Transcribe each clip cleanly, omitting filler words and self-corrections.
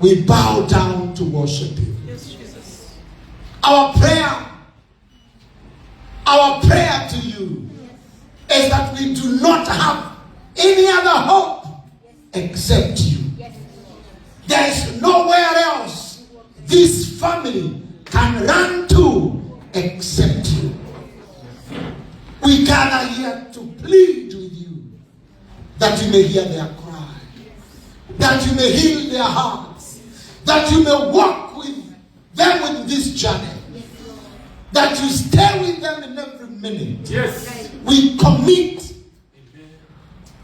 we bow down to worship you. Yes, Jesus. Our prayer to you is that we do not have any other hope except you. There is nowhere else this family can run to except you. We gather here to plead with you that you may hear their cry, that you may heal their hearts, that you may walk with them in this journey, that you stay with them in every minute. Yes. We commit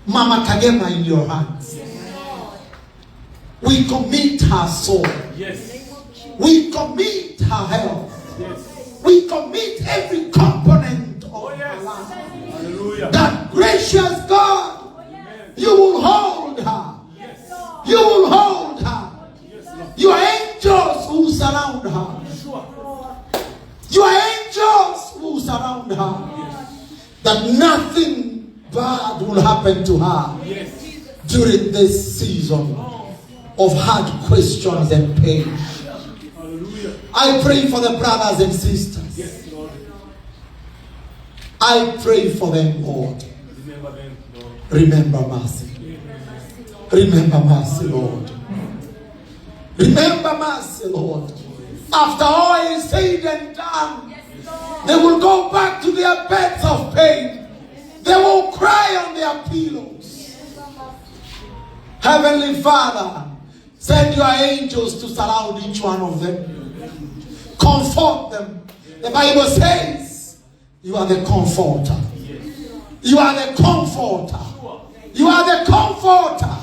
Mama Kagema in your hands. We commit her soul. Yes. We commit her health. Yes. We commit every component of her life. Hallelujah. That gracious God, you will hold her. Yes. You will hold her. Yes, Lord. Your angels will surround her. Sure. Your angels will surround her. That nothing bad will happen to her Yes. during this season of hard questions and pain. Hallelujah. I pray for the brothers and sisters. Yes, Lord. I pray for them, Lord. Remember them, Lord. Remember mercy. Remember mercy, Lord. Remember mercy, Lord. After all is said and done, they will go back to their beds of pain. They will cry on their pillows. Heavenly Father, send your angels to surround each one of them. Comfort them. The Bible says, you are the comforter. You are the comforter. You are the comforter.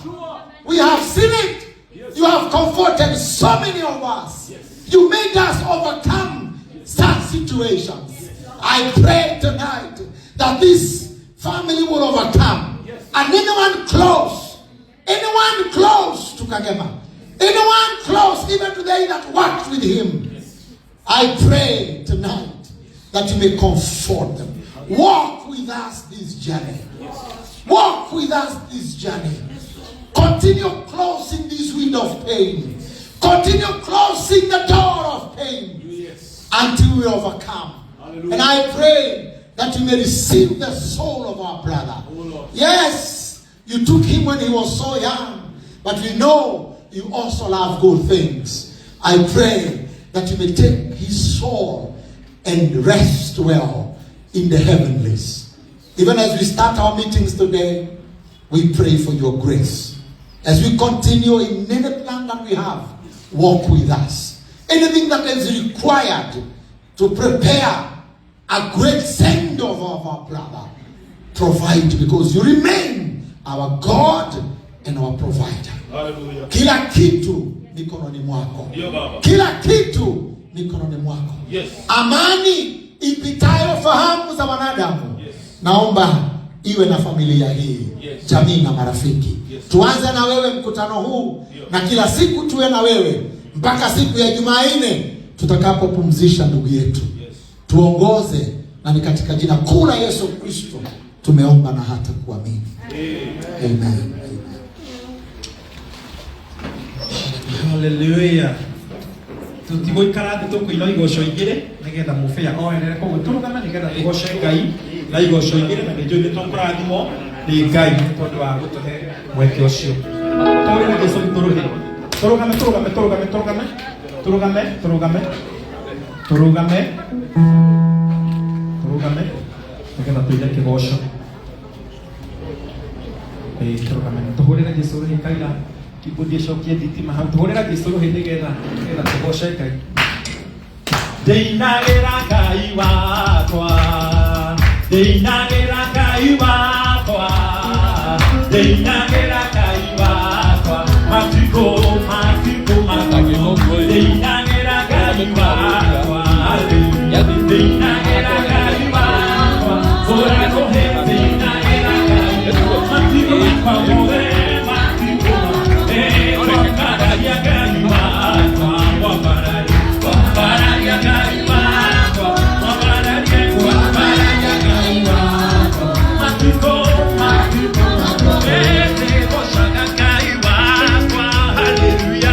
We have seen it. You have comforted so many of us. You made us overcome such situations. I pray tonight that this family will overcome. And anyone close to Kagema, anyone close even to they that worked with him, I pray tonight that you may comfort them. Walk with us this journey. Walk with us this journey. Continue closing this window of pain. Continue closing the door of pain until we overcome. And I pray that you may receive the soul of our brother. Yes, you took him when he was so young, but we know you also love good things. I pray that you may take his soul and rest well in the heavenlies. Even as we start our meetings today, we pray for your grace. As we continue in any plan that we have, walk with us. Anything that is required to prepare a great send-off of our brother, provide, because you remain our God and our provider. Hallelujah. Kila kitu mikononi mwako. Ndio Baba. Kila kitu mikononi mwako. Yes. Amani ipitayo fahamu za wanadamu. Yes. Naomba iwe na familia hii. Yes. Jamii na marafiki. Yes. Tuanze na wewe mkutano huu. Yes. Na kila siku tuwe na wewe mpaka siku ya Jumanne tutakapopumzisha ndugu yetu. Yes. Tuongoze, na ni katika jina kuu la Yesu Kristo tumeomba na hata kuamini. Amen. Amen. Hallelujah. Tutigoikara tukuina igosho igire nigetha mufia oerere ko guturugana nigetha igosho ngai na igosho igire na njo ni tonkorathimo ni ngai tondu wa gutuhe mweke ucio tore Yesu turuhe turugame turugame turugame turugame turugame turugame turugame turugame nigetha tuile kigosho turugame tuhurira Yesu ri kaira kibudie shokia thitima hau tuhurira Yesu ri nigetha tugoshe ngai Deinagira ngai wakwa Deinagira ngai wakwa Deinagira ngai wakwa Matiko Deinagira ngai wakwa Deinagira ngai wakwa Ora kohe Deinagira ngai Matiko Matiko Wakararia ngai wakwa Wakararia ngai wakwa Wakararia ngai wakwa Matiko Matiko Goshaka ngai wakwa Hallelujah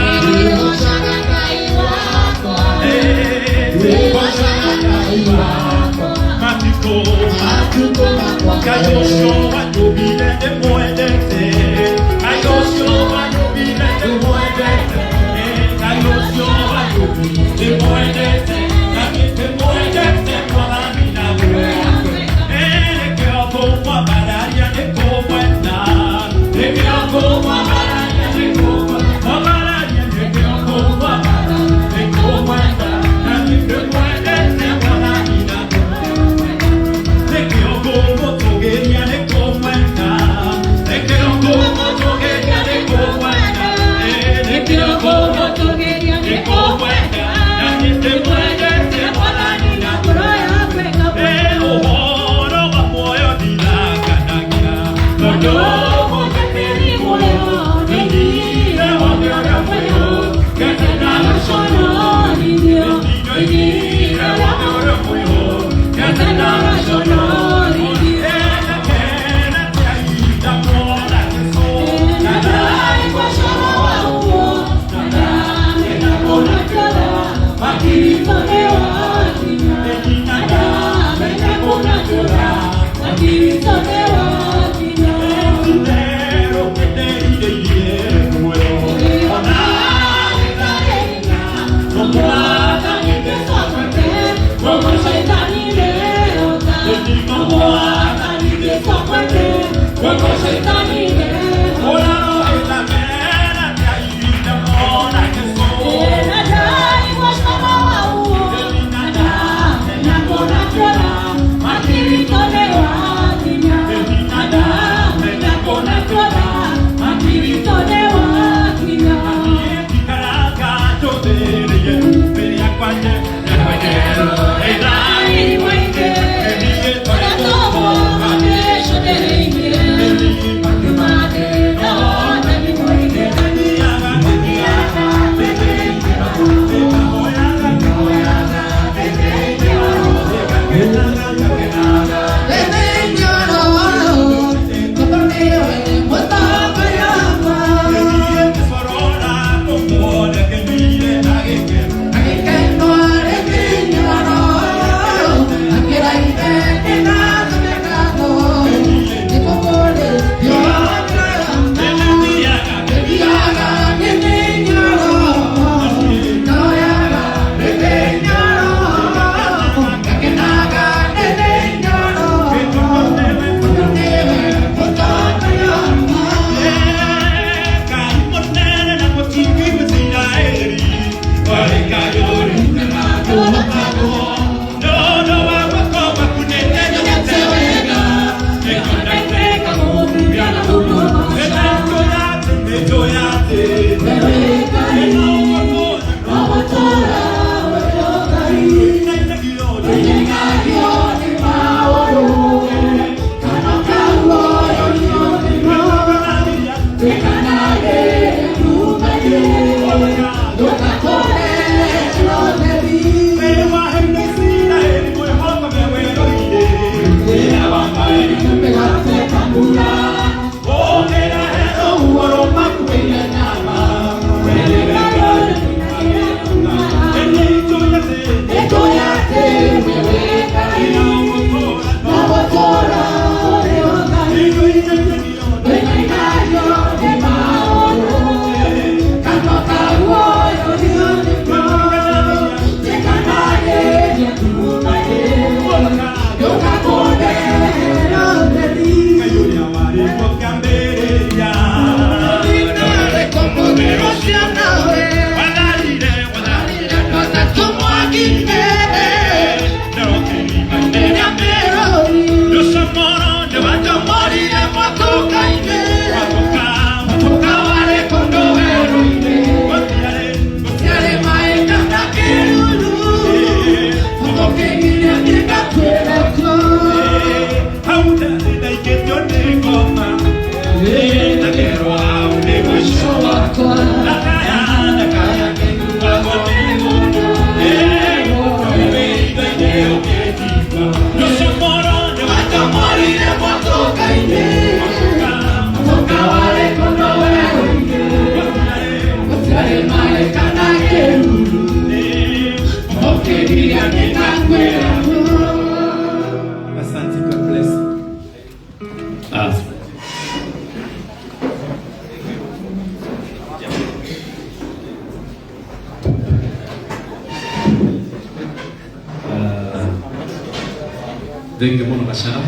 Asante, God bless. Thank you muno Gacara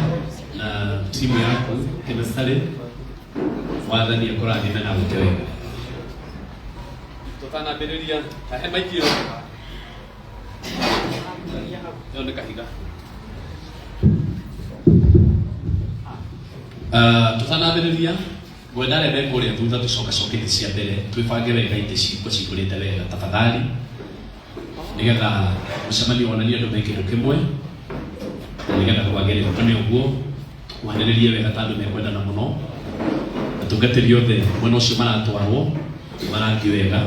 na timu yaku Kĩmĩcarĩ, Mwathani akũrathime na gũte wega. Tũtanambĩrĩria kahe maikio yone kahiga. Tũtanambĩrĩria gwenda rebe kũrĩa thutha tũcoke cia mbere twĩbange wega itĩ ciĩko cikũrĩte wega tafadhali, nĩgetha mũcemanio wonanie andũ me kĩndũ kĩmwe, nĩgetha kwagĩrĩra kana ũguo kuhanĩrĩria wega tandũ mekwendana mũno, atungatĩri othe mwena ũcio maratwarwo marangi wega,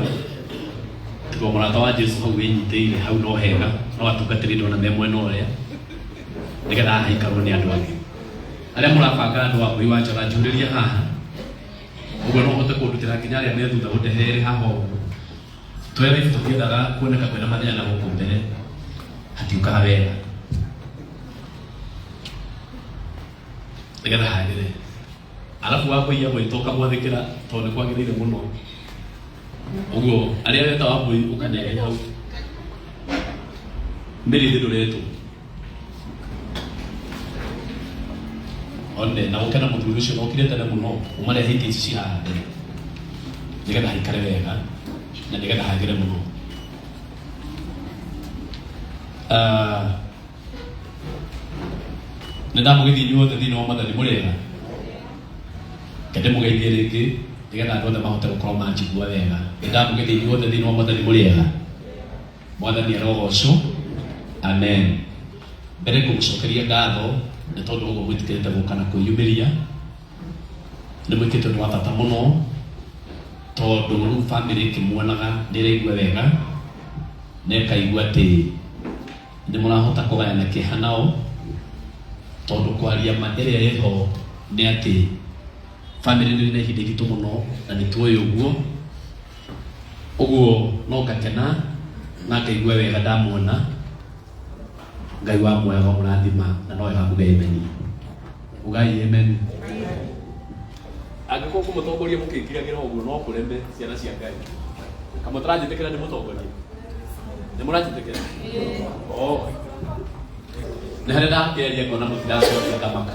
tiguo mũrata wa Jesũ hau wĩnyitĩire hau no hega, no atungatĩri ndona me mwena ũrĩa, nĩgetha haikarwo nĩ andũ angĩ arĩa mũrabanga andũ a Mũi wa Njara njurĩria haha, ũguo no hote kũndutĩra nginya arĩa me thutha gũtehere haha ũguo twere tũkĩendaga kuoneka kwĩna mathĩna na gũkũ mbere hatiũkaga wega, nĩgetha hagĩre alafu wakũiya gwĩtoka mwathĩkĩra tondũ nĩ kwagĩrĩire mũno, ũguo arĩa weta wa Mũi ũkanehe hau mĩrĩthĩ ndũretwo onde na gũkena mũthuri ũcio no kire tene mũno ũmarehe itĩ ici haha mbere, nĩgetha haikare wega na nĩgetha hagĩre mũno. Nĩndamũgeithia inyuothe thĩinĩ wa Mwathani mũrĩega, kende mũgeithie rĩngĩ nĩgetha andũ othe mahote gũkorwo manjigua wega. Nĩndamũgeithia inyuothe thĩinĩ wa Mwathani mũrĩega, Mwathani arogocwo, amen. Mbere ngũmũcokeria ngatho nĩ tondũ ũguo gwĩtĩkĩrĩte gũka na kwĩyumĩria, nĩ mwĩkĩte ũndũ wa bata mũno, tondũ rĩu bamĩrĩ ĩkĩmuonaga nĩĩraigua wega na ĩkaigua atĩ nĩ mũrahota kũgayana kĩeha nao, tondũ kwaria ma ĩrĩa ĩho nĩ atĩ bamĩrĩ nĩ na ihinda iritũ mũno na nĩ tuoĩ ũguo no ngakena na ngaigua wega ndamuona. Ngai wa mwega mũrathima na no wega muge amen. Ugai amen. Angĩkorwo kũmũtongoria mũkĩingĩragĩra ũguo no kũreme ciana cia Ngai. Kamũtaranjĩtĩkĩra nĩ mũtongoria. Nĩ mũranjĩtĩkĩra? Oh. Nĩ harĩ ndakĩaria ngona mũtiracokia thamaka.